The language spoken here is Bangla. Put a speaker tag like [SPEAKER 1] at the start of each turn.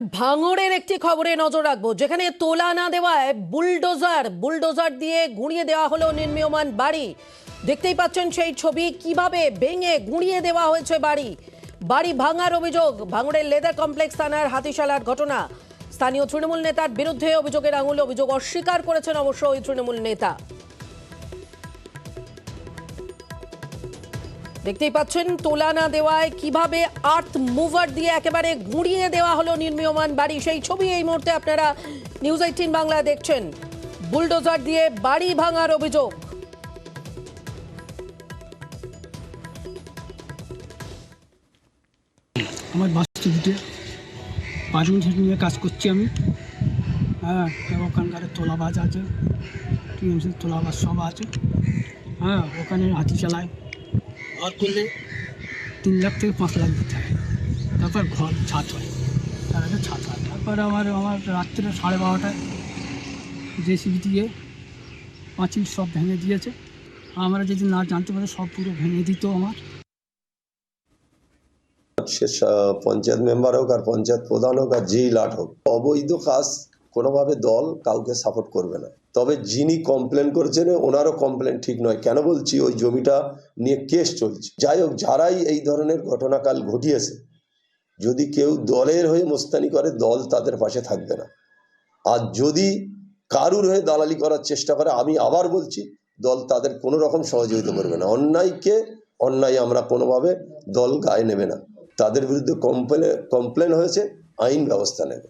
[SPEAKER 1] ভাঙড়ের একটি খবরে নজর রাখবো, যেখানে তোলা না দেওয়ায় বুলডোজার দিয়ে গুঁড়িয়ে দেওয়া হলো নির্মীয়মান বাড়ি। দেখতেই পাচ্ছেন সেই ছবি, কিভাবে ভেঙে গুঁড়িয়ে দেওয়া হয়েছে বাড়ি ভাঙার অভিযোগ। ভাঙড়ের লেদার কমপ্লেক্স থানার হাতিশালার ঘটনা। স্থানীয় তৃণমূল নেতার বিরুদ্ধে অভিযোগের আঙুল, অভিযোগ অস্বীকার করেছেন অবশ্য ওই তৃণমূল নেতা। দেখতেই পাচ্ছেন তোলা না দেওয়ায় কিভাবে আর্থ মুভার দিয়ে একেবারে গুঁড়িয়ে দেওয়া হলো নির্মীয়মান বাড়ি। সেই ছবি এই মুহূর্তে আপনারা নিউজ 18 বাংলা দেখছেন। বুলডোজার দিয়ে বাড়ি ভাঙার অভিযোগ।
[SPEAKER 2] আমার বাস্তুতে পারমিশন নিয়ে কাজ করছি আমি। হ্যাঁ, ওখানকার তোলাবাজ আছে, টিএমসির তোলাবাজ সব আছে। হ্যাঁ, ওখানে হাতি চালায়, ঘর করলে 3 লাখ থেকে 5 লাখ দিতে হয়, তারপর ঘর ছাদ হয়, তার আগে ছাদ হয়। তারপরে আমার রাত্রে 12:30টায় জেসিবি দিয়ে পাঁচিল সব ভেঙে দিয়েছে। আমরা যদি না জানতে পারি সব পুরো ভেঙে দিত আমার।
[SPEAKER 3] সে পঞ্চায়েত মেম্বার হোক আর পঞ্চায়েত প্রধান হোক আর যেই লাট হোক, অবৈধ কাজ কোনোভাবে দল কাউকে সাপোর্ট করবে না। তবে যিনি কমপ্লেন করেছেন ওনারও কমপ্লেন ঠিক নয়। কেন বলছি, ওই জমিটা নিয়ে কেস চলছে। যাই হোক, যারাই এই ধরনের ঘটনাকাল ঘটিয়েছে, যদি কেউ দলের হয়ে মোস্তানি করে, দল তাদের পাশে থাকবে না। আর যদি কারুর হয়ে দালালি করার চেষ্টা করে, আমি আবার বলছি, দল তাদের কোনো রকম সহযোগিতা করবে না। অন্যায় আমরা কোনোভাবে দল গায়ে নেবে না। তাদের বিরুদ্ধে কমপ্লেন হয়েছে, আইন ব্যবস্থা নেবে।